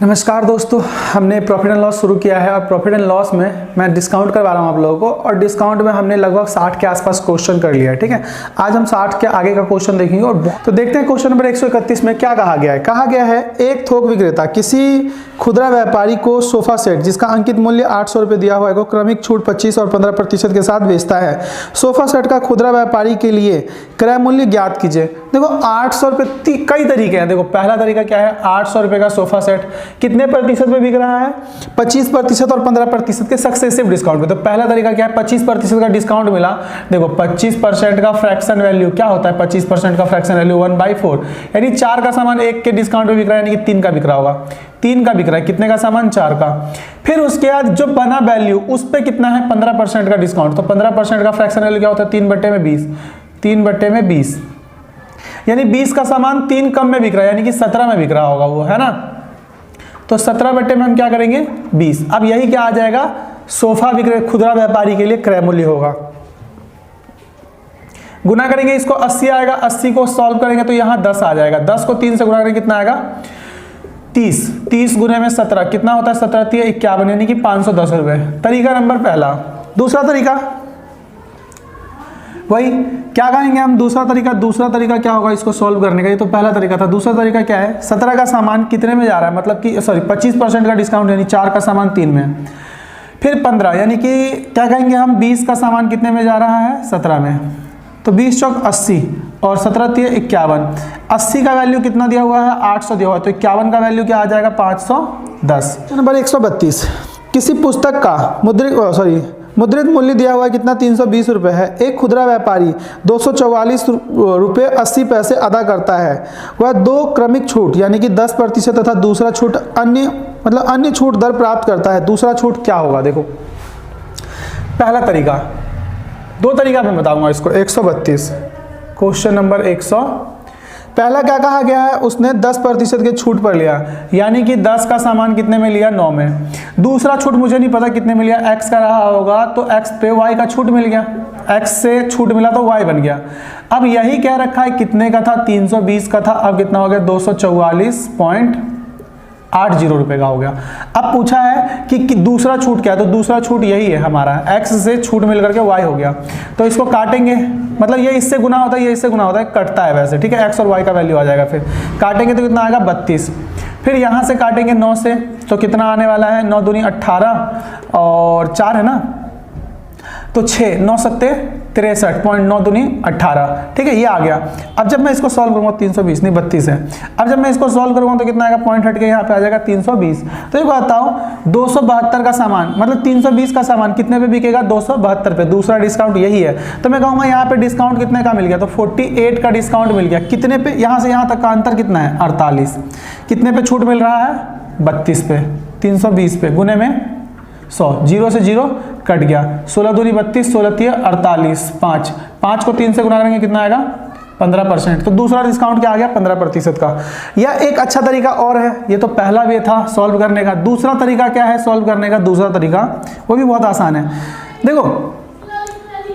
नमस्कार दोस्तों, हमने प्रॉफिट एंड लॉस शुरू किया है और प्रॉफिट एंड लॉस में मैं डिस्काउंट करवा रहा हूँ आप लोगों को। और डिस्काउंट में हमने लगभग 60 के आसपास क्वेश्चन कर लिया है। ठीक है, आज हम 60 के आगे का क्वेश्चन देखेंगे। और तो देखते हैं क्वेश्चन नंबर 131 में क्या कहा गया है। कहा गया है एक थोक विक्रेता किसी खुदरा व्यापारी को सोफा सेट जिसका अंकित मूल्य 800 रुपये दिया हुआ है को क्रमिक छूट 25 और 15% के साथ बेचता है। सोफा सेट का खुदरा व्यापारी के लिए क्रय मूल्य ज्ञात कीजिए। देखो 800 रुपये कई तरीके हैं। देखो पहला तरीका क्या है, 800 रुपये का सोफा सेट कितने प्रतिशत में बिक रहा है, 25% और 15% के सक्सेसिव डिस्काउंट में। तो पहला तरीका क्या है, 25% का डिस्काउंट मिला। देखो 25% का फ्रैक्शन वैल्यू क्या होता है, 25% का फ्रैक्शन वैल्यू 1/4, यानी 4 का सामान 1 के डिस्काउंट में बिक रहा है, यानी कि 3 का बिक रहा होगा। 3 का बिक रहा है, कितने का सामान, 4 का। फिर उसके बाद जो बना वैल्यू उस पर कितना है, 15% का डिस्काउंट। तो 15% का फ्रैक्शन वैल्यू क्या होता है, 3/20, 3/20, यानी 20 का सामान 3 कम में बिक रहा है, यानी कि 17 में बिक रहा होगा वो, है ना। तो 17 बटे में हम क्या करेंगे, 20। अब यही क्या आ जाएगा, सोफा विक्रेता खुदरा व्यापारी के लिए क्रय मूल्य होगा। गुना करेंगे, इसको 80 आएगा, 80 को सॉल्व करेंगे तो यहाँ 10 आ जाएगा। 10 को 3 से गुना करेंगे कितना आएगा, 30। 30 गुने में 17 कितना होता है, 17 × 51, यानी कि 510 रुपये। तरीका नंबर पहला। दूसरा तरीका वही क्या कहेंगे हम, दूसरा तरीका क्या होगा इसको सॉल्व करने का। ये तो पहला तरीका था। दूसरा तरीका क्या है, 17 का सामान कितने में जा रहा है, मतलब कि 25% का डिस्काउंट, यानी 4 का सामान 3 में। फिर 15, यानी कि क्या कहेंगे हम, 20 का सामान कितने में जा रहा है, 17 में। तो 20 चौक 80 और 17 × 51। 80 का वैल्यू कितना दिया हुआ है, 800 दिया हुआ है, तो 51 का वैल्यू क्या आ जाएगा, 510। नंबर 132, किसी पुस्तक का मुद्रित मूल्य दिया हुआ है कितना, 320 रुपये है। एक खुदरा व्यापारी 244 रुपये 80 पैसे अदा करता है। वह 2 क्रमिक छूट यानी कि 10% तथा दूसरा छूट अन्य छूट दर प्राप्त करता है। दूसरा छूट क्या होगा, देखो पहला तरीका, 2 तरीका मैं बताऊंगा इसको। 132 क्वेश्चन नंबर 100। पहला क्या कहा गया है, उसने 10% के छूट पर लिया, यानी कि 10 का सामान कितने में लिया, 9 में। दूसरा छूट मुझे नहीं पता कितने में लिया, x का रहा होगा तो x पे y का छूट मिल गया, x से छूट मिला तो y बन गया। अब यही कह रखा है कितने का था, 320 का था, अब कितना हो गया, 244.80 रुपये का हो गया। अब पूछा है कि दूसरा छूट क्या है, तो दूसरा छूट यही है हमारा, x से छूट मिल करके y हो गया। तो इसको काटेंगे, मतलब ये इससे गुना होता है, ये इससे गुना होता है, कटता है वैसे, ठीक है। x और y का वैल्यू आ जाएगा। फिर काटेंगे तो कितना आएगा, 32। फिर यहाँ से काटेंगे 9 से, तो कितना आने वाला है, 9 दूनी 18 और 4 है ना, तो 6, 9 सत्ते 63.9 दूनी 18, ठीक है, ये आ गया। अब जब मैं इसको सॉल्व करूंगा, 320 नहीं 32 है। अब जब मैं इसको सॉल्व करूंगा तो कितना आएगा, पॉइंट हट के यहाँ पे आ जाएगा 320। तो ये बताओ 272 का सामान, मतलब 320 का सामान कितने पे बिकेगा, 272 पे। दूसरा डिस्काउंट यही है, तो मैं कहूँगा यहाँ पे डिस्काउंट कितने का मिल गया, तो 48 का डिस्काउंट मिल गया। कितने पे, यहाँ से यहाँ तक का अंतर कितना है, 48। कितने पे छूट मिल रहा है, 32 पे, 320 पे, गुने में 100, 0 से 0 कट गया, 16 दूनी 32, 16 × 48, 5 को 3 से गुना करेंगे कितना आएगा, 15%। तो दूसरा डिस्काउंट क्या आ गया, 15% का। यह एक अच्छा तरीका और है, ये तो पहला वे था सॉल्व करने का। दूसरा तरीका क्या है सॉल्व करने का, दूसरा तरीका वो भी बहुत आसान है। देखो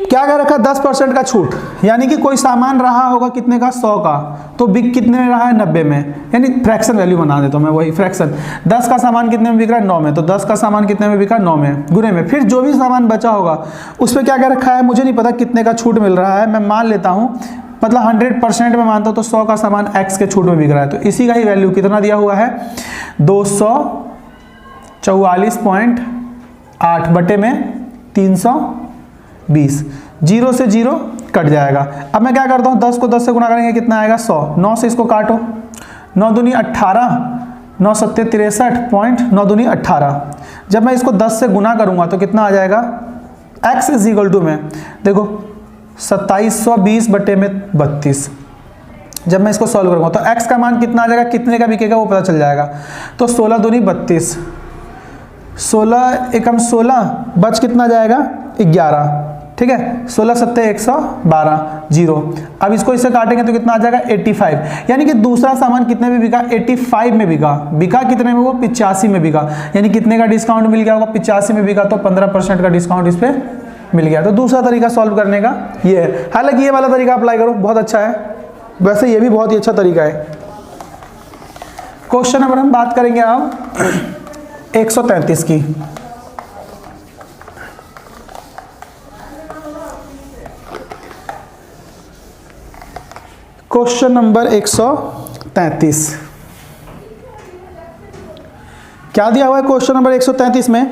क्या कह रखा, 10% का छूट, यानी कि कोई सामान रहा होगा कितने का, 100 का, तो बिक कितने में रहा है, 90 में, यानी फ्रैक्शन वैल्यू बना देता हूं मैं, वही फ्रैक्शन। 10 का सामान कितने में बिक रहा है, 9 में, तो 10 का सामान कितने में बिका, 9 में, गुने में। फिर जो भी सामान बचा होगा उस पर क्या कह रखा है, मुझे नहीं पता कितने का छूट मिल रहा है, मैं मान लेता हूँ, मतलब 100% में मानता हूँ, तो 100 का सामान x के छूट में बिक रहा है, तो इसी का ही वैल्यू कितना दिया हुआ है, 244.8 बटे में 320, 0 से 0 कट जाएगा। अब मैं क्या करता हूँ, 10 को 10 से गुना करेंगे कितना आएगा, 100। 9 से इसको काटो, 9 दूनी 18, 9 सत्ते 63.9 दूनी 18। जब मैं इसको 10 से गुना करूँगा तो कितना आ जाएगा, x = में देखो 2720 बटे में 32। जब मैं इसको सॉल्व करूँगा तो x का मान कितना आ जाएगा, कितने का बिकेगा वो पता चल जाएगा। तो 16 दूनी 32, 16 एकम 16, बच कितना जाएगा, 11, ठीक है। 16 सत्ते 112, 0। अब इसको इससे काटेंगे तो कितना आ जाएगा, 85, यानी कि दूसरा सामान कितने में बिका, 85 में बिका कितने में, वो 85 में बिका, यानी कितने का डिस्काउंट मिल गया होगा, 85 में बिका, तो 15% का डिस्काउंट इस पर मिल गया। तो दूसरा तरीका सॉल्व करने का ये है। हालांकि ये वाला तरीका अप्लाई करो, बहुत अच्छा है, वैसे ये भी बहुत ही अच्छा तरीका है। क्वेश्चन नंबर हम बात करेंगे अब 133 की। क्वेश्चन नंबर 133 क्या दिया हुआ है? क्वेश्चन नंबर 133 में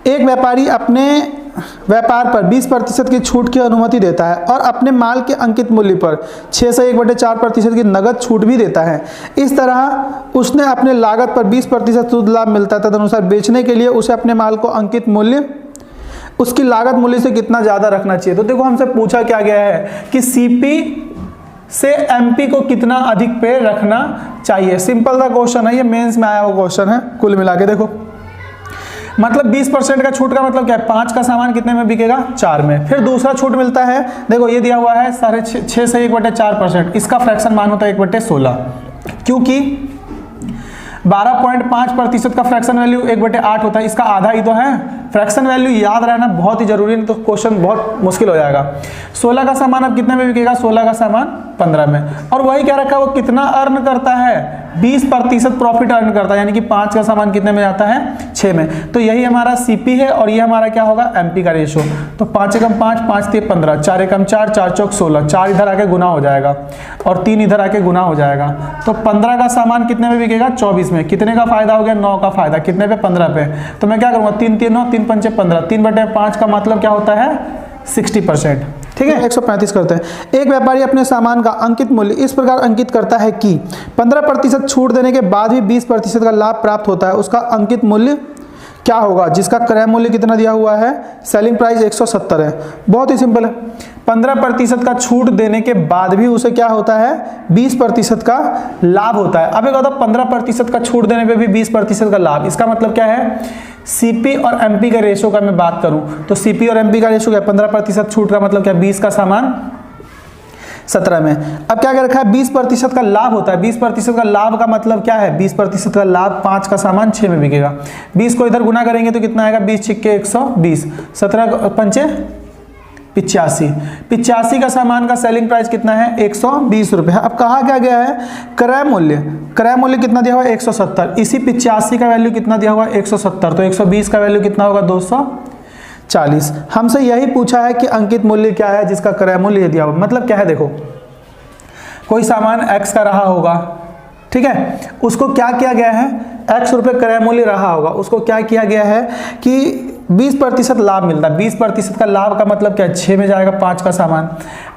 एक व्यापारी अपने व्यापार पर 20% की छूट की अनुमति देता है और अपने माल के अंकित मूल्य पर 6 से 1/4% की नगद छूट भी देता है। इस तरह उसने अपने लागत पर 20% शुद्ध लाभ मिलता है। तदनुसार बेचने के लिए उसे अपने माल को अंकित मूल्य उसकी लागत मूल्य से कितना ज़्यादा रखना चाहिए। तो देखो हमसे पूछा क्या गया है कि सीपी से एमपी को कितना अधिक पे रखना चाहिए। सिंपल सा क्वेश्चन है, ये मेंस में आया हुआ क्वेश्चन है। कुल मिला के देखो, मतलब 20% का छूट का मतलब क्या है? 5 का सामान कितने में बिकेगा? 4 में। फिर दूसरा छूट मिलता है, देखो ये दिया हुआ है 6.5 से 1/4%, इसका फ्रैक्शन मान होता है 1/16, क्योंकि 12.5% का फ्रैक्शन वैल्यू 1/8 होता है, इसका आधा ही तो है। फ्रैक्शन वैल्यू याद रहना बहुत ही जरूरी है, तो क्वेश्चन बहुत मुश्किल हो जाएगा। 16 का सामान अब कितने में बिकेगा? 16 का सामान 15 में। और वही क्या रखा है, वो कितना अर्न करता है? 20% प्रॉफिट अर्न करता है, यानी कि 5 का सामान कितने में जाता है? 6 में। तो यही हमारा सीपी है और ये हमारा क्या होगा? एमपी का रेशो। तो 5 एकम 5, 5 3 15, 4 एकम 4, 4 चौक 16, 4 इधर आके गुना हो जाएगा और 3 इधर आके गुना हो जाएगा। तो 15 का सामान कितने में बिकेगा? 24 में। कितने का फायदा हो गया? 9 का फायदा। कितने पे? 15 पे। तो मैं क्या करूंगा? 3 3 9, 3 5 15, 3/5 का मतलब क्या होता है? 60%। ठीक है, 135 करते हैं। एक व्यापारी अपने सामान का अंकित मूल्य इस प्रकार अंकित करता है कि 15% छूट देने के बाद भी 20% का लाभ प्राप्त होता है। उसका अंकित मूल्य क्या होगा? जिसका क्रय मूल्य कितना दिया हुआ है? सेलिंग प्राइस 170 है। बहुत ही सिंपल है। 15% का छूट देने के बाद भी उसे क्या होता है? 20% का लाभ होता है। अब एक होता है 15% का छूट देने पे भी 20% का लाभ, इसका मतलब क्या है? सीपी और एमपी के रेशो का मैं बात करूं तो सीपी और एमपी का रेशो क्या? 15% छूट का मतलब क्या? 20 का सामान 17 में। अब क्या क्या रखा है? 20% का लाभ होता है। 20% का लाभ का मतलब क्या है? 20% का लाभ 5 का सामान 6 में बिकेगा। 20 को इधर गुना करेंगे तो कितना आएगा? 20 छिक्के 120, 17 पंचे 85। 85 का सामान का सेलिंग प्राइस कितना है? 120 रुपये। अब कहा क्या गया है? क्रय मूल्य। क्रय मूल्य कितना दिया हुआ है? 170। इसी 85 का वैल्यू कितना दिया हुआ है? 170। तो 120 का वैल्यू कितना होगा? 240। हमसे यही पूछा है कि अंकित मूल्य क्या है जिसका क्रय मूल्य दिया हुआ। मतलब क्या है? देखो, कोई सामान x का रहा होगा, ठीक है, उसको क्या किया गया है? x रुपये क्रय मूल्य रहा होगा, उसको क्या किया गया है कि 20% लाभ मिलता है। 20% का लाभ का मतलब क्या है? 6 में जाएगा 5 का सामान।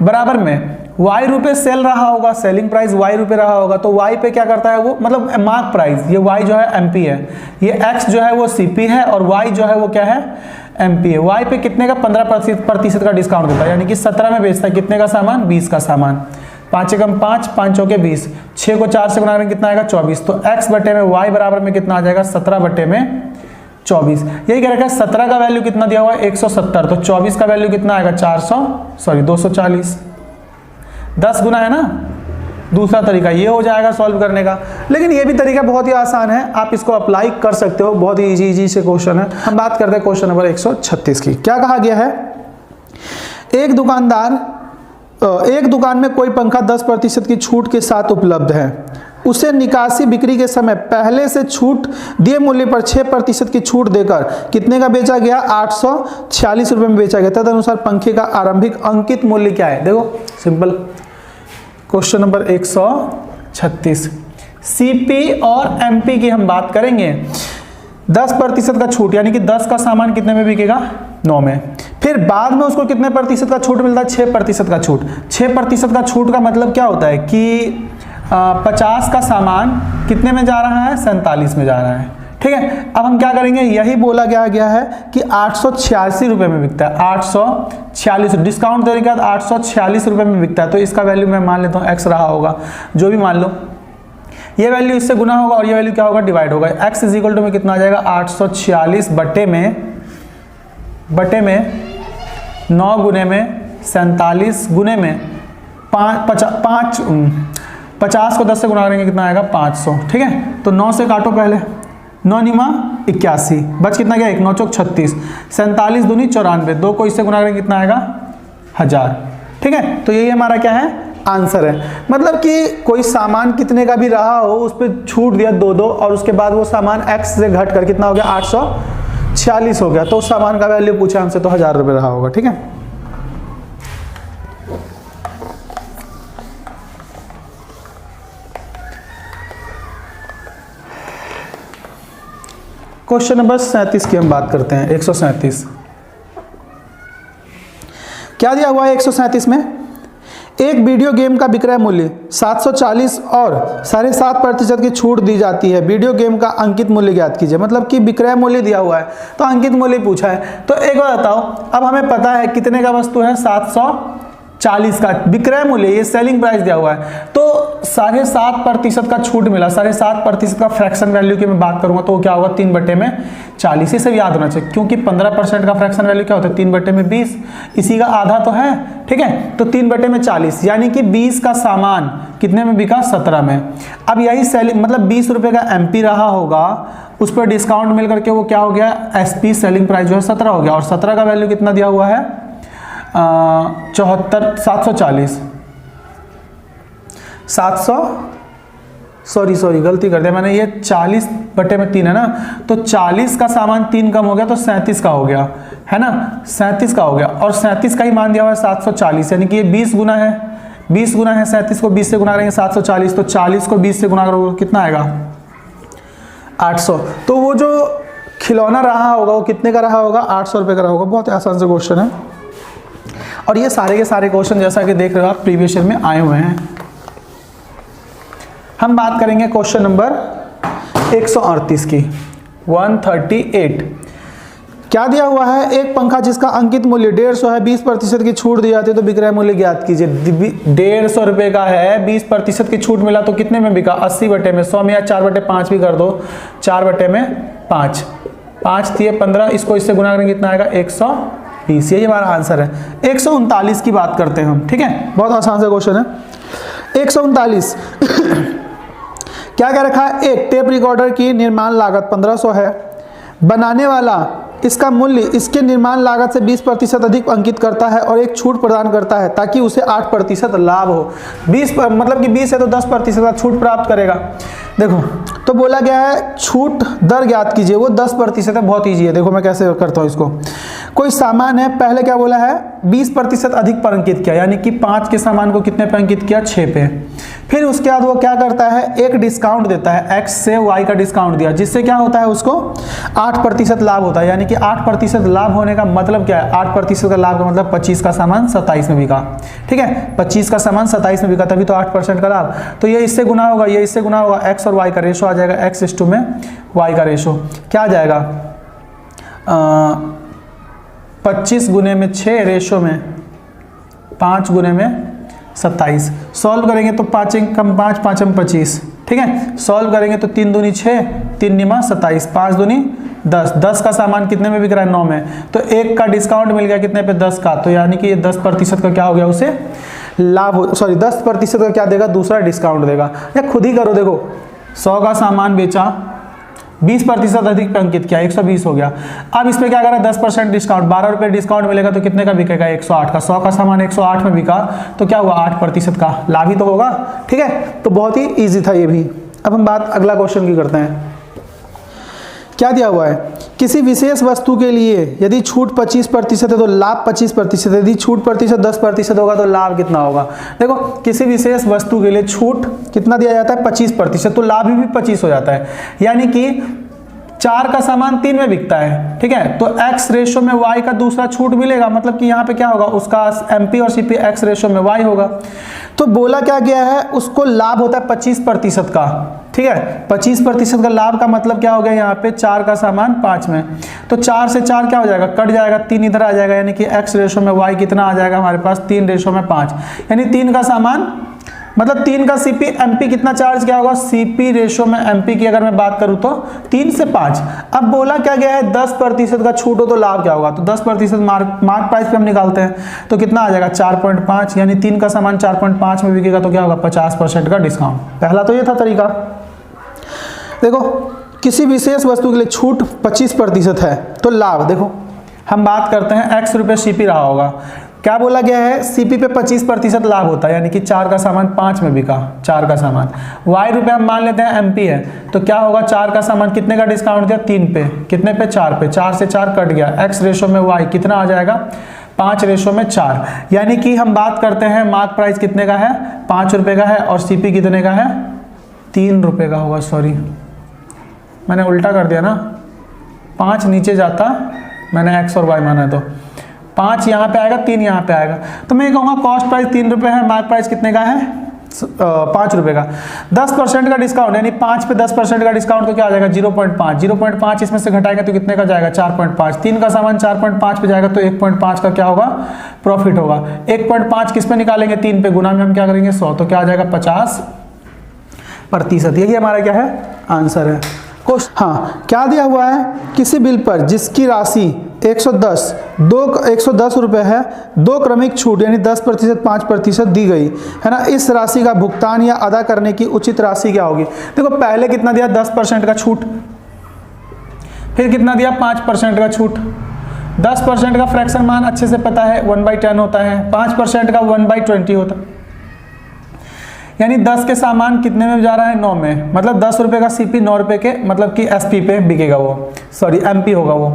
बराबर में y रुपये सेल रहा होगा, सेलिंग प्राइस y रुपये रहा होगा, तो y पे क्या करता है वो? मतलब मार्क प्राइस, ये y जो है एमपी है, ये x जो है वो सीपी है और y जो है वो क्या है? एमपी है। y पे कितने का? 15% का डिस्काउंट देता है, यानी कि 17 में बेचता है। कितने का सामान? 20 का सामान। 5 एकम 5, 5 चौके 20, 6 को 4 से गुना करेंगे कितना आएगा? 24। तो x बटे में y बराबर में कितना आ जाएगा? 17 बटे में 24। यही कह रखा है। 17 का वैल्यू कितना दिया हुआ है? 170। तो 24 का वैल्यू कितना आएगा? 240। 10 गुना है ना। दूसरा तरीका ये हो जाएगा सॉल्व करने का, लेकिन ये भी तरीका बहुत ही आसान है, आप इसको अप्लाई कर सकते हो। बहुत ही इजी से क्वेश्चन है। हम बात करते हैं क्वेश्चन नंबर 136 की। क्या कहा गया है? एक दुकान में कोई पंखा 10% की छूट के साथ उपलब्ध है। उसे निकासी बिक्री के समय पहले से छूट दिए मूल्य पर 6% की छूट देकर कितने का बेचा गया? 846 रुपये में बेचा गया। तदनुसार पंखे का आरंभिक अंकित मूल्य क्या है? देखो सिंपल क्वेश्चन नंबर 136, सीपी और एमपी की हम बात करेंगे। 10% का छूट, यानी कि 10 का सामान कितने में बिकेगा? 9 में। फिर बाद में उसको कितने प्रतिशत का छूट मिलता है? 6% का छूट। 6% का छूट का मतलब क्या होता है कि 50 का सामान कितने में जा रहा है? 47 में जा रहा है। ठीक है, अब हम क्या करेंगे? यही बोला गया है कि 886 रुपये में बिकता है। 846 डिस्काउंट देने के बाद 846 रुपये में बिकता है। तो इसका वैल्यू मैं मान लेता हूँ x रहा होगा, जो भी मान लो। ये वैल्यू इससे गुना होगा और ये वैल्यू क्या होगा? डिवाइड होगा। x इज इक्वल टू में कितना आ जाएगा? 846 बटे में 9 गुने में 47 गुने में 50 को 10 से गुना करेंगे कितना आएगा? 500। ठीक है, तो 9 से काटो पहले। 9 निमा 81, बच कितना गया? 1 9 चौक 36, 47 दूनी 94, 2 को इससे गुना करेंगे कितना आएगा? 1000। ठीक है, तो यही हमारा क्या है? आंसर है। मतलब कि कोई सामान कितने का भी रहा हो, उस पर छूट दिया 2 और उसके बाद वो सामान x से घट कर कितना हो गया 846 हो गया, तो उस सामान का वैल्यू पूछा हमसे तो 1000 रुपये रहा होगा। ठीक है, क्वेश्चन नंबर 37 की हम बात करते हैं। 137 क्या दिया हुआ है 137 में? एक वीडियो गेम का विक्रय मूल्य 740 और 7.5% की छूट दी जाती है। वीडियो गेम का अंकित मूल्य ज्ञात कीजिए। मतलब कि विक्रय मूल्य दिया हुआ है तो अंकित मूल्य पूछा है। तो एक बार बताओ, अब हमें पता है कितने का वस्तु है 740 का विक्रय मूल्य, ये सेलिंग प्राइस दिया हुआ है, तो 7.5% का छूट मिला। 7.5% का फ्रैक्शन वैल्यू की मैं बात करूंगा तो क्या होगा 3/40। इसे याद होना चाहिए क्योंकि 15% का फ्रैक्शन वैल्यू क्या होता है 3/20, इसी का आधा तो है। ठीक है, तो 3/40 यानी कि 20 का सामान कितने में बिका 17 में। अब यही सेलिंग मतलब 20 रुपए का एमपी रहा होगा, उस पर डिस्काउंट मिल करके वो क्या हो गया एसपी सेलिंग प्राइस जो है 17 हो गया, और 17 का वैल्यू कितना दिया हुआ है 740 सॉरी गलती कर दिया मैंने, ये 40/3 है ना, तो 40 का सामान 3 कम हो गया तो 37 का हो गया, है ना, 37 का हो गया, और 37 का ही मान दिया हुआ है 740, यानी कि ये 20 गुना है, 20 गुना है 37 को 20 से गुना करेंगे 740, तो 40 को 20 से गुना करोगे कितना आएगा 800। तो वो जो खिलौना रहा होगा वो कितने का रहा होगा 800 रुपये का रहा होगा। बहुत आसान से क्वेश्चन है, और ये सारे के सारे क्वेश्चन जैसा कि देख रहे हो आप प्रीवियस ईयर में आए हुए हैं। हम बात करेंगे क्वेश्चन नंबर 138 की। 138 क्या दिया हुआ है? एक पंखा जिसका अंकित मूल्य 150 है, 20% की छूट दी जाती है तो विक्रय मूल्य ज्ञात कीजिए। 150 रुपए का है, 20% की छूट मिला तो कितने में बिका 80/100 में, या 4/5 भी कर दो, 4/5, 5 दिए 15, इसको इससे गुना करेंगे कितना आएगा 120। ये हमारा आंसर है। 139 की बात करते हैं हम। ठीक है, बहुत आसान सा क्वेश्चन है। 139 क्या क्या रखा है? एक टेप रिकॉर्डर की निर्माण लागत 1500 है, बनाने वाला इसका मूल्य इसके निर्माण लागत से 20% अधिक अंकित करता है और एक छूट प्रदान करता है ताकि उसे 8% लाभ हो। 20 मतलब कि 20 है तो 10% का छूट प्राप्त करेगा। देखो तो बोला गया है छूट दर ज्ञात कीजिए, वो 10% है, बहुत ईजी है। देखो मैं कैसे करता हूँ इसको। कोई सामान है, पहले क्या बोला है 20% अधिक पर अंकित किया, यानी कि 5 के सामान को कितने पे अंकित किया 6 पे। फिर उसके बाद वो क्या करता है एक डिस्काउंट देता है, x से y का डिस्काउंट दिया, जिससे क्या होता है उसको 8% लाभ होता है। यानी कि 8% लाभ होने का मतलब क्या है? 8% का लाभ का मतलब 25 का सामान 27 में बिका। ठीक है, 25 का सामान 27 में बिका, तभी तो 8% का लाभ। तो ये इससे गुना होगा, ये इससे गुना होगा, x और y का रेशो आ जाएगा, x में y का रेशो क्या आ जाएगा 25 गुने में 6 रेशो में 5 गुने में 27। सॉल्व करेंगे तो 5 कम 5, 5 25। ठीक है, सॉल्व करेंगे तो 3 दूनी 6, 3 निमा 27, 5 दूनी 10। 10 का सामान कितने में बिक रहा है 9 में, तो 1 का डिस्काउंट मिल गया कितने पे 10 का, तो यानी कि ये 10% का क्या हो गया उसे लाभ हो, सॉरी 10% का क्या देगा दूसरा डिस्काउंट देगा। या खुद ही करो, देखो 100 का सामान बेचा 20% अधिक पे अंकित किया 120 हो गया। अब इस पे क्या करा 10% डिस्काउंट, 12 रुपये डिस्काउंट मिलेगा तो कितने का बिकेगा 108 का। 100 का सामान 108 में बिका तो क्या हुआ 8% का लाभ ही तो होगा। ठीक है, तो बहुत ही इजी था ये भी। अब हम बात अगला क्वेश्चन की करते हैं। क्या दिया हुआ है? किसी विशेष वस्तु के लिए यदि छूट 25% है तो लाभ 25%, यदि छूट प्रतिशत 10% होगा तो लाभ कितना होगा। देखो किसी विशेष वस्तु के लिए छूट कितना दिया जाता है 25%, तो लाभ भी 25 हो जाता है। यानी कि 4 का सामान 3 में बिकता है, ठीक है, तो x रेशो में y का दूसरा छूट मिलेगा, मतलब कि यहाँ पे क्या होगा उसका mp और cp x रेशो में y होगा। तो बोला क्या गया है उसको लाभ होता है 25% का। ठीक है, 25% का लाभ का मतलब क्या हो गया यहाँ पे 4 का सामान 5 में, तो 4 से 4 क्या हो जाएगा कट जाएगा, 3 इधर आ जाएगा, यानी कि x रेशो में y कितना आ जाएगा हमारे पास 3 रेशो में 5, यानी 3 का सामान मतलब 3 का सीपी एमपी कितना चार्ज क्या होगा, सीपी रेशो में एमपी की अगर मैं बात करूं तो 3 से 5। अब बोला क्या गया है 10% का छूट हो तो लाभ क्या होगा, तो 10% मार्क प्राइस पे हम निकालते हैं तो कितना आ जाएगा 4.5, यानी 3 का सामान 4.5 में बिकेगा तो क्या होगा 50% का डिस्काउंट। पहला तो ये था तरीका। देखो किसी विशेष वस्तु के लिए छूट 25% है तो लाभ, देखो हम बात करते हैं x रुपये सीपी रहा होगा, क्या बोला गया है, सीपी पे 25% लाभ होता है, यानी कि 4 का सामान 5 में बिका, 4 का सामान। वाई रुपए हम मान लेते हैं एमपी है, तो क्या होगा, 4 का सामान कितने का डिस्काउंट दिया, 3 पे, कितने पे, 4 पे, 4 से 4 कट गया, एक्स रेशो में वाई कितना आ जाएगा, 5 रेशो में 4। यानी कि हम बात करते हैं मार्क प्राइस कितने का है, 5 रुपए का है, और सीपी कितने का है, 3 रुपए का होगा। सॉरी मैंने उल्टा कर दिया ना, 5 नीचे जाता, मैंने एक्स और वाई माना, तो 5 यहाँ पे आएगा, 3 यहाँ पे आएगा। तो मैं ये कहूँगा कॉस्ट प्राइस 3 रुपये है, मार्क प्राइस कितने का है, 5 रुपये का। 10% का डिस्काउंट, यानी 5 पे 10% का डिस्काउंट, तो क्या आ जाएगा 0.5, 0.5 इसमें से घटाएंगे तो कितने का जाएगा, 4.5। 3 का सामान 4.5 पे जाएगा, तो 1.5 का क्या होगा, प्रॉफिट होगा। 1.5 किस पे निकालेंगे, 3 पे, गुना में हम क्या करेंगे 100, तो क्या आ जाएगा 50%। यही हमारा क्या है, आंसर है। हाँ, क्या दिया हुआ है, किसी बिल पर जिसकी राशि 110 रुपए है, 2 क्रमिक छूट यानी 10%, 5% दी गई है ना, इस राशि का भुगतान या अदा करने की उचित राशि क्या होगी। देखो पहले कितना दिया, 10% का छूट, फिर कितना दिया, 5% का छूट। 10% का फ्रैक्शन मान अच्छे से पता है 1/10 होता है, 5% का 1/20 होता है, यानी 10 के सामान कितने में जा रहा है, 9 में, मतलब 10 रुपए का सीपी 9 रुपए के, मतलब कि एसपी पे बिकेगा वो, सॉरी एमपी होगा वो।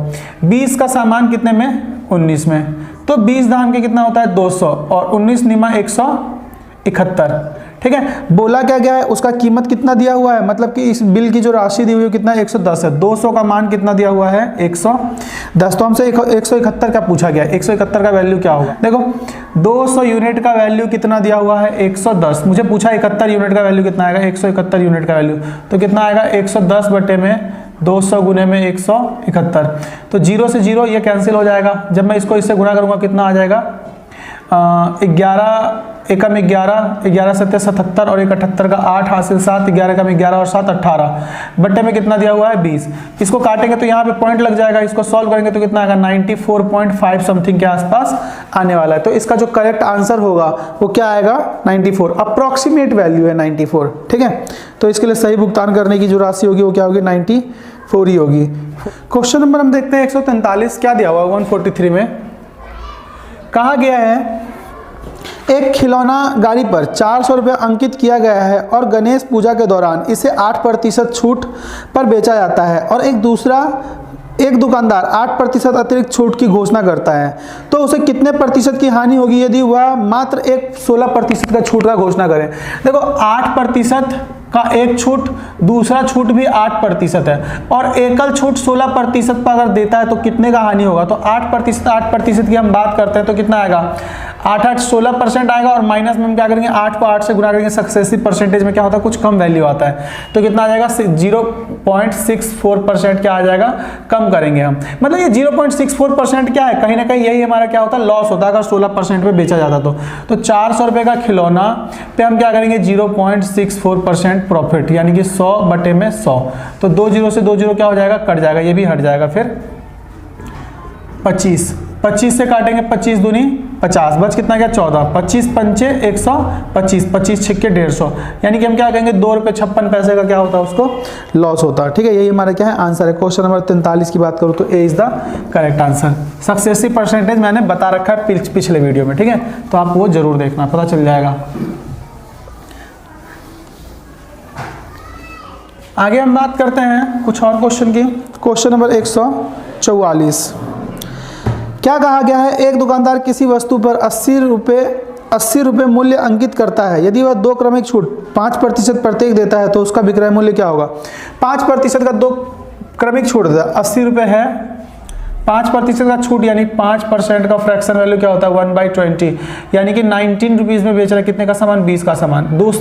20 का सामान कितने में, 19 में, तो 20 दाम के कितना होता है 200, और 19 निमा 171, ठीक है। बोला क्या गया है, उसका कीमत कितना दिया हुआ है, मतलब कि इस बिल की जो राशि दी हुई है कितना 110 है, 200 का मान कितना दिया हुआ है 110, तो हमसे 171 का पूछा गया है, 171 का वैल्यू क्या होगा। देखो 200 यूनिट का वैल्यू कितना दिया हुआ है 110, मुझे पूछा 71 यूनिट का वैल्यू कितना आएगा, 171 यूनिट का वैल्यू, तो कितना आएगा 110 बटे में 200 गुने में 171, तो 0 से 0 ये कैंसिल हो जाएगा। जब मैं इसको इससे गुना करूंगा कितना आ जाएगा, 11 एकम 11, 11 सत्ते 77, और 178 का 8 हासिल 7, 11 कम 11 और 7 18, बट्टे में कितना दिया हुआ है 20। इसको काटेंगे तो यहाँ पे पॉइंट लग जाएगा, इसको सॉल्व करेंगे तो कितना आएगा 94.5 समथिंग के आसपास आने वाला है। तो इसका जो करेक्ट आंसर होगा वो क्या आएगा 94, अप्रोक्सीमेट वैल्यू है 94, ठीक है। तो इसके लिए सही भुगतान करने की जो राशि होगी वो क्या होगी 94 ही होगी। क्वेश्चन नंबर हम देखते हैं 143, क्या दिया हुआ है 143 में, कहा गया है एक खिलौना गाड़ी पर 400 रुपये अंकित किया गया है और गणेश पूजा के दौरान इसे 8% छूट पर बेचा जाता है, और एक दुकानदार 8% अतिरिक्त छूट की घोषणा करता है, तो उसे कितने प्रतिशत की हानि होगी यदि वह मात्र एक 16% का छूट का घोषणा करे। देखो 8% का एक छूट, दूसरा छूट भी 8% है, और एकल छूट 16% पर अगर देता है तो कितने का हानि होगा। तो 8% की हम बात करते हैं तो कितना आएगा 8 8 16% आएगा, और माइनस में हम क्या करेंगे 8 को 8 से गुना करेंगे, सक्सेसिव परसेंटेज में क्या होता है कुछ कम वैल्यू आता है, तो कितना आ जाएगा 0.64% क्या आ जाएगा, कम करेंगे हम। मतलब ये 0.64% क्या है, कहीं ना कहीं यही हमारा क्या होता है लॉस होता है अगर 16% पे बेचा जाता तो 400 रुपये का खिलौना पे हम क्या करेंगे 0.64% प्रॉफिट, यानी कि 100 बटे में 100, तो 2 जीरो से 2 जीरो क्या हो जाएगा, कट जाएगा, ये भी हट जाएगा। फिर 25 से काटेंगे, 25 दूनी 50, बच कितना गया 14, 25 पंचे 125, 25 छिक्के 150, यानी कि हम क्या कहेंगे 2 रुपये 56 पैसे का क्या होता है उसको लॉस होता है, ठीक है। यही हमारा क्या है आंसर है। क्वेश्चन नंबर 43 की बात करूँ तो A is the correct answer. Successive percentage मैंने बता रखा है पिछले वीडियो में, ठीक है, तो आप वो जरूर देखना, पता चल जाएगा। आगे हम बात करते हैं कुछ और क्वेश्चन की। क्वेश्चन नंबर 144, क्या कहा गया है, एक दुकानदार किसी वस्तु पर 80 रुपये मूल्य अंकित करता है, यदि वह 2 क्रमिक छूट 5% प्रत्येक देता है तो उसका विक्रय मूल्य क्या होगा। 5% का 2 क्रमिक छूट देता है, 80 रुपये है, 5% का छूट यानी 5% का फ्रैक्शन वैल्यू क्या होता है 1/20, यानी कि 19 रुपीज़ में बेच रहा है कितने का सामान, 20 का सामान, दो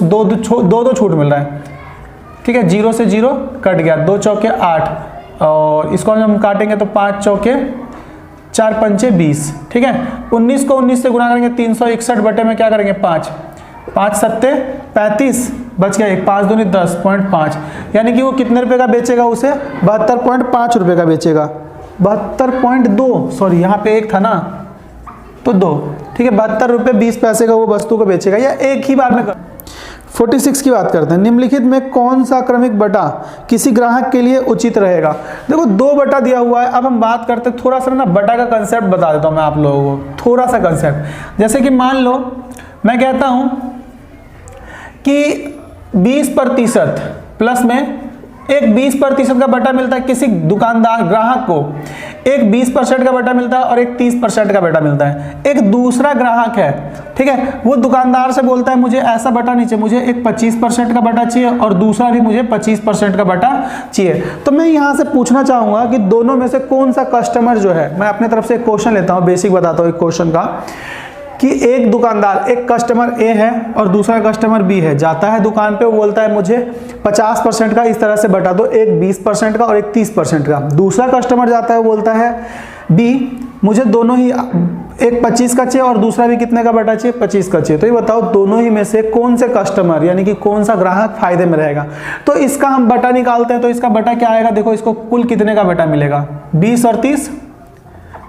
छूट मिल रहा है, ठीक है। 0 से 0 कट गया, 2 चौके 8, और इसको हम काटेंगे तो 5 चौके 4 पंचे 20, ठीक है। 19 को 19 से गुना करेंगे 361 बटे में क्या करेंगे 5, 5 सत्ते 35, बच गया 1, 5 दूनी 10.5, यानी कि वो कितने रुपए का बेचेगा, उसे 72.5 रुपये का बेचेगा, 72.2, सॉरी यहाँ पे 1 था ना तो 2, ठीक है। 72 रुपये 20 पैसे का वो वस्तु को बेचेगा, या एक ही बार में 46 की बात करते हैं। निम्नलिखित में कौन सा क्रमिक बटा किसी ग्राहक के लिए उचित रहेगा? देखो 2 बटा दिया हुआ है। अब हम बात करते हैं थोड़ा सा ना बटा का कंसेप्ट बता देता हूं मैं आप लोगों को, थोड़ा सा कंसेप्ट। जैसे कि मान लो मैं कहता हूं कि 20% प्लस में एक 20% का बटा मिलता है किसी दुकानदार ग्राहक को, एक 20% का बटा मिलता है और एक 30% का बटा मिलता है। एक दूसरा ग्राहक है, ठीक है, वो दुकानदार से बोलता है मुझे ऐसा बटा नहीं चाहिए, मुझे एक 25% का बटा चाहिए और दूसरा भी मुझे 25% का बटा चाहिए। तो मैं यहाँ से पूछना चाहूँगा कि दोनों में से कौन सा कस्टमर जो है, मैं अपने तरफ से एक क्वेश्चन लेता हूँ, बेसिक बताता हूँ एक क्वेश्चन का, कि एक दुकानदार, एक कस्टमर ए है और दूसरा कस्टमर बी है, जाता है दुकान पे, वो बोलता है मुझे 50% का इस तरह से बटा दो, एक 20% का और एक 30% का। दूसरा कस्टमर जाता है, वो बोलता है बी मुझे दोनों ही, एक 25 का चाहिए और दूसरा भी कितने का बटा चाहिए, 25 का चाहिए। तो ये बताओ दोनों ही में से कौन से कस्टमर यानी कि कौन सा ग्राहक फायदे में रहेगा? तो इसका हम बटा निकालते हैं। तो इसका बटा क्या आएगा, देखो इसको कुल कितने का बटा मिलेगा, 20 और 30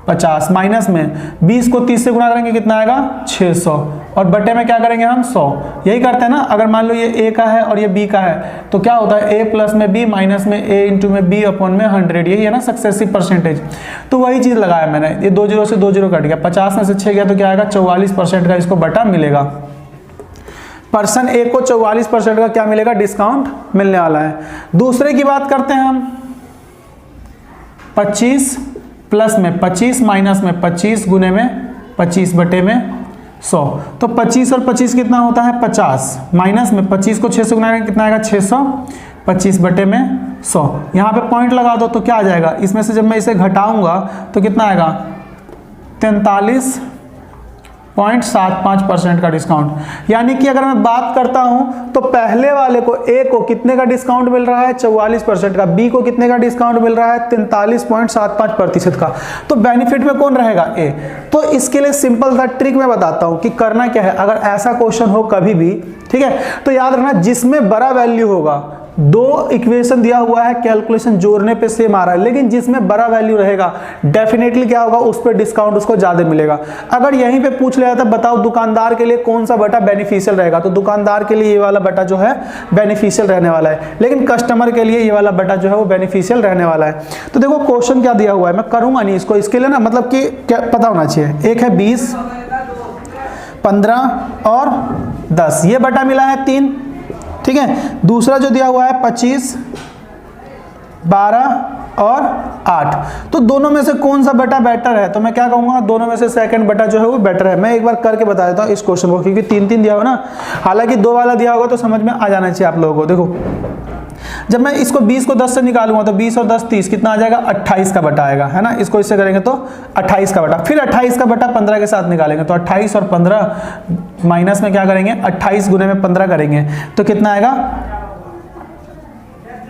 50, माइनस में 20 को 30 से गुणा करेंगे कितना आएगा 600 और बटे में क्या करेंगे हम 100। यही करते हैं ना। अगर मान लो ये ए का है और ये बी का है तो क्या होता है, ए प्लस में बी माइनस में ए इंटू में बी अपॉन में 100, यही है ना सक्सेसिव परसेंटेज। तो वही चीज लगाया मैंने, ये 2 0 से 2 0 कट गया, 50 में से 6 गया तो क्या आएगा 44% का इसको बटा मिलेगा। पर्सन ए को 44% का क्या मिलेगा, डिस्काउंट मिलने वाला है। दूसरे की बात करते हैं हम, 25 प्लस में 25 माइनस में 25 गुने में 25 बटे में 100। तो 25 और 25 कितना होता है 50, माइनस में 25 को 6 से गुना करेंगे कितना आएगा 600, 25 बटे में 100। यहाँ पे पॉइंट लगा दो तो क्या आ जाएगा, इसमें से जब मैं इसे घटाऊंगा तो कितना आएगा 43.75% का डिस्काउंट। यानी कि अगर मैं बात करता हूं तो पहले वाले को ए को कितने का डिस्काउंट मिल रहा है 44% का, बी को कितने का डिस्काउंट मिल रहा है 43.75% का। तो बेनिफिट में कौन रहेगा, ए। तो इसके लिए सिंपल सा ट्रिक मैं बताता हूं कि करना क्या है। अगर ऐसा क्वेश्चन हो कभी भी, ठीक है, तो याद रखना जिसमें बड़ा वैल्यू होगा, 2 इक्वेशन दिया हुआ है, कैलकुलेशन जोड़ने पे सेम आ रहा है, लेकिन जिसमें बड़ा वैल्यू रहेगा डेफिनेटली क्या होगा, उस पर डिस्काउंट उसको ज्यादा मिलेगा। अगर यहीं पे पूछ लिया था बताओ दुकानदार के लिए कौन सा बटा बेनिफिशियल रहेगा, तो दुकानदार के लिए ये वाला बटा जो है बेनिफिशियल रहने वाला है, लेकिन कस्टमर के लिए ये वाला बटा जो है वो बेनिफिशियल रहने वाला है। तो देखो क्वेश्चन क्या दिया हुआ है, मैं करूंगा नहीं इसको, इसके लिए ना मतलब कि क्या पता होना चाहिए। एक है 20, 15 और 10, ये बटा मिला है 3, ठीक है। दूसरा जो दिया हुआ है 25, 12 और 8, तो दोनों में से कौन सा बटा बेटर है? तो मैं क्या कहूंगा, दोनों में से सेकंड बटा जो है वो बेटर है। मैं एक बार करके बता देता हूं इस क्वेश्चन को, क्योंकि 3 दिया हो ना, हालांकि 2 वाला दिया होगा तो समझ में आ जाना चाहिए आप लोगों को। देखो जब मैं इसको 20 को 10 से निकालूंगा तो 20 और 10 30, कितना आ जाएगा 28 का बटा आएगा, है ना। इसको इससे करेंगे तो 28 का बटा, फिर 28 का बटा 15 के साथ निकालेंगे तो 28 और 15 माइनस में क्या करेंगे 28 गुने में 15 करेंगे तो कितना आएगा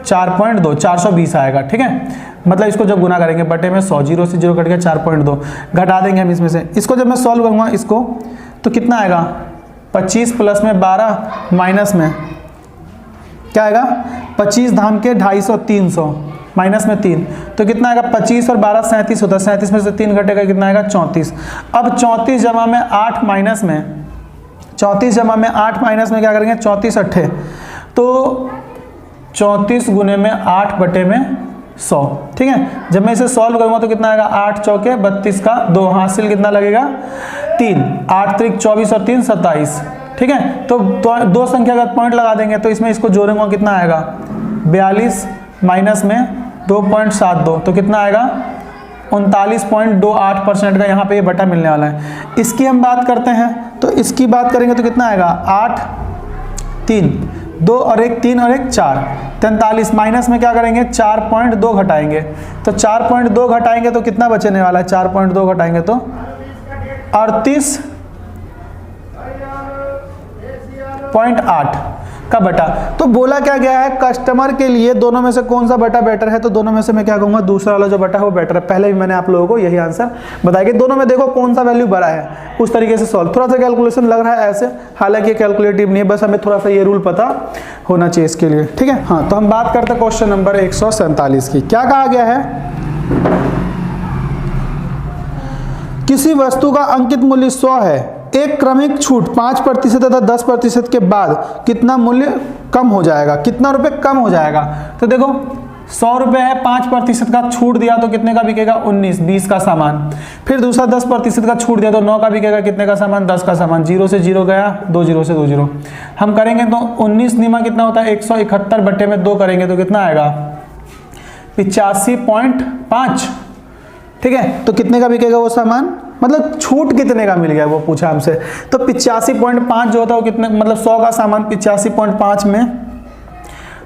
4.2, 420 आएगा, ठीक है। मतलब इसको जब गुना करेंगे बटे में 100, 0 से 0 कट गया 4.2, घटा देंगे हम इसमें से। इसको जब मैं सॉल्व करूंगा इसको तो कितना आएगा 25 प्लस में 12 माइनस में क्या आएगा 25 धाम के 250, 300 माइनस में 3, तो कितना आएगा 25 और 12 37 होता है, 37 में से 3 घटेगा कितना आएगा 34। अब 34 जमा में 8 माइनस में, 34 जमा में 8 माइनस में क्या करेंगे 34 अट्ठे, तो 34 गुने में 8 बटे में 100, ठीक है। जब मैं इसे सॉल्व करूंगा तो कितना आएगा 8 चौके 32 का 2, हासिल कितना लगेगा 3, 8 त्रिक 24 और 3 27, ठीक है। तो 2 संख्यागत पॉइंट लगा देंगे तो इसमें इसको जोड़ेंगे कितना आएगा 42 माइनस में 2.72, तो कितना आएगा 39.28% का यहाँ पे ये बटा मिलने वाला है। इसकी हम बात करते हैं तो इसकी बात करेंगे तो कितना आएगा 8 3 2 और 1 3 और 1 4, 43 माइनस में क्या करेंगे 4.2 घटाएंगे, तो 4.2 घटाएंगे तो कितना बचने वाला है 4.2 घटाएंगे तो 38.8 का बटा। तो बोला क्या गया है कस्टमर के लिए दोनों में से कौन सा बटा बेटर है, तो दोनों में से मैं क्या कहूंगा दूसरा वाला जो बटा है वो बेटर है। पहले भी मैंने आप लोगों को यही आंसर बताया कि दोनों में देखो कौन सा वैल्यू बड़ा है, उस तरीके से सॉल्व। थोड़ा सा कैलकुलेशन लग रहा है ऐसे, हालांकि कैलकुलेटिव नहीं है, बस हमें थोड़ा सा ये रूल पता होना चाहिए इसके लिए, ठीक है। हाँ, तो हम बात करते हैं क्वेश्चन नंबर 147 की। क्या कहा गया है, किसी वस्तु का अंकित मूल्य 100 है एक क्रमिक छूट 5% तथा 10% के बाद कितना मूल्य कम हो जाएगा, कितना रुपए कम हो जाएगा। तो देखो 100 रुपये है, 5% का छूट दिया तो कितने का बिकेगा 19, 20 का सामान। फिर दूसरा 10% का छूट दिया तो 9 का बिकेगा, कितने का सामान 10 का सामान। 0 से 0 गया, 2 0 से 2 0। हम करेंगे तो 19 निमा कितना होता है 171 बट्टे में 2 करेंगे तो कितना आएगा 85.5। ठीक है, तो कितने का बिकेगा वो सामान, मतलब छूट कितने का मिल गया वो पूछा हमसे। तो 85.5 जो होता है वो कितने, मतलब 100 का सामान 85.5 में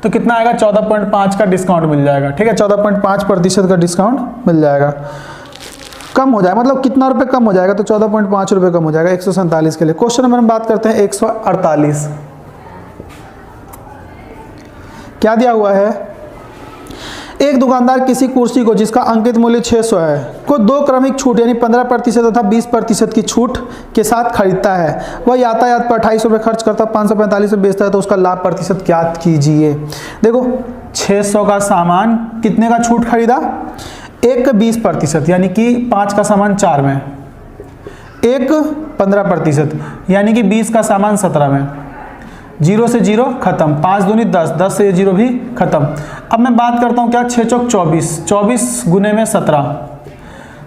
तो कितना आएगा 14.5 का डिस्काउंट मिल जाएगा। ठीक है, 14.5% का डिस्काउंट मिल जाएगा, कम हो जाएगा, मतलब कितना रुपए कम हो जाएगा तो 14.5 रुपये कम हो जाएगा 147 के लिए। क्वेश्चन नंबर हम बात करते हैं 148। क्या दिया हुआ है, एक दुकानदार किसी कुर्सी को जिसका अंकित मूल्य 600 है को 2 क्रमिक छूट यानी 15% तथा 20% की छूट के साथ खरीदता है। वह यातायात पर 28 रुपये खर्च करता, 545 में बेचता है, तो उसका लाभ प्रतिशत ज्ञात कीजिए। देखो 600 का सामान कितने का छूट खरीदा, एक 20% यानी कि 5 का सामान 4 में, एक 15% यानी कि 20 का सामान 17 में। 0 से 0 खत्म, 5 दूनी 10, 10 से 0 भी खत्म। अब मैं बात करता हूँ क्या 6 चौक 24, 24 गुने में 17,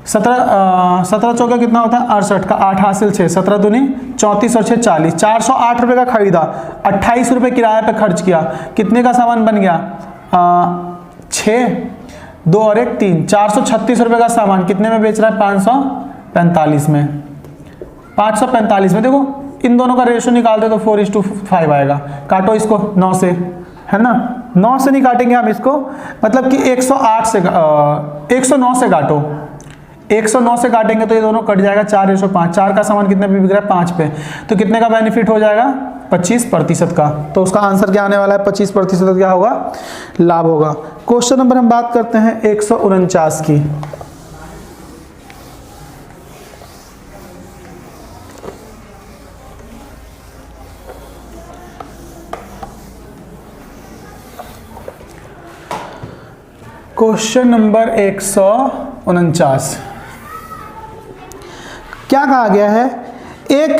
17 चौका कितना होता है 68 का 8 हासिल 6, 17 दूनी 34 और 6 40, 408 रुपये का खरीदा, 28 रुपये किराए पे खर्च किया, कितने का सामान बन गया 6, 2 और 1 3, 436 रुपये का सामान कितने में बेच रहा है 545 में, 545 में। देखो इन दोनों का रेशो निकालते तो 4:5 आएगा। काटो इसको 9 से, है ना, 9 से नहीं काटेंगे हम इसको, मतलब कि 109 से काटो, 109 से काटेंगे तो ये दोनों कट जाएगा 4:5। 4 का सामान कितने पे बिक रहा है 5 पे, तो कितने का बेनिफिट हो जाएगा 25% का। तो उसका आंसर क्या आने वाला है 25% क्या होगा, लाभ होगा। क्वेश्चन नंबर हम बात करते हैं 149 की। क्वेश्चन नंबर 149 क्या कहा गया है, एक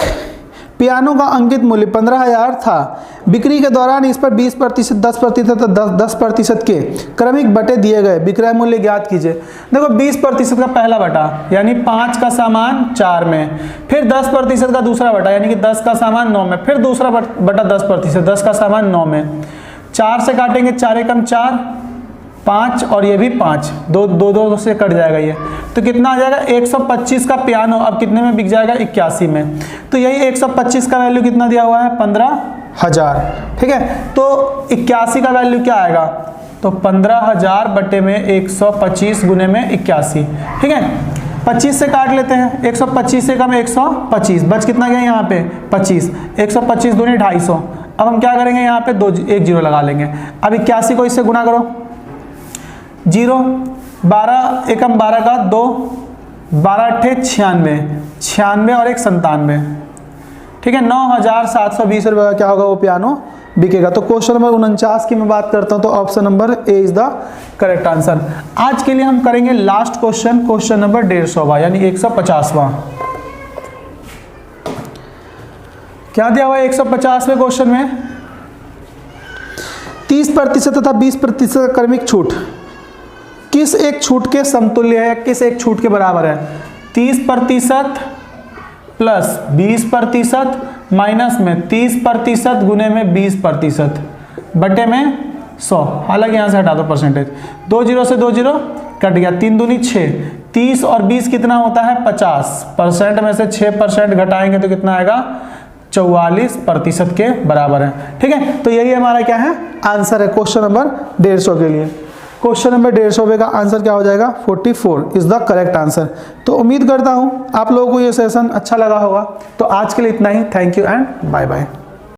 पियानो का अंकित मूल्य 15,000 था, बिक्री के दौरान इस पर 20%, 10% तथा 10% के क्रमिक बटे दिए गए, विक्रय मूल्य ज्ञात कीजिए। देखो 20% का पहला बटा यानी 5 का सामान 4 में, फिर 10% का दूसरा बटा यानी कि 10 का सामान 9 में, फिर दूसरा बटा 10%, 10 का सामान 9 में। 4 से काटेंगे 4 एकम 4, 5 और ये भी 5, 2 से कट जाएगा ये, तो कितना आ जाएगा 125 का पियानो अब कितने में बिक जाएगा 81 में। तो यही 125 का वैल्यू कितना दिया हुआ है 15,000। ठीक है, तो 81 का वैल्यू क्या आएगा, तो 15,000 बटे में 125 गुने में 81। ठीक है, 25 से काट लेते हैं, 125 से कम 125, बच कितना गया यहाँ पे 25, 125 दूनी 250। अब हम क्या करेंगे यहाँ पे 1 0 लगा लेंगे। अब 81 को इससे गुना करो, 0, 12 एकम 12 का 2, 12 अट्ठे 96, 96 और 1 97। ठीक है, 9,720 रुपये का क्या होगा वो पियानो बिकेगा। तो क्वेश्चन नंबर 49 की मैं बात करता हूं तो option number A is the correct answer. आज के लिए हम करेंगे लास्ट क्वेश्चन, क्वेश्चन नंबर 150वां यानी 150वां। क्या दिया हुआ है 150वें क्वेश्चन में, 30% तथा 20% क्रमिक छूट किस एक छूट के समतुल्य है, किस एक छूट के बराबर है। 30% प्लस 20% माइनस में 30% गुने में 20% बटे में 100, हालांकि यहां से हटा दो परसेंटेज, 2 0 से 2 0 कट गया, 3 दूनी 6, 30 और 20 कितना होता है 50%, में से 6% घटाएंगे तो कितना आएगा 44% के बराबर है। ठीक है, तो यही हमारा क्या है आंसर है क्वेश्चन नंबर 150 के लिए। क्वेश्चन नंबर 150 का आंसर क्या हो जाएगा 44 इज द करेक्ट आंसर। तो उम्मीद करता हूं आप लोगों को ये सेशन अच्छा लगा होगा। तो आज के लिए इतना ही, thank you and bye bye.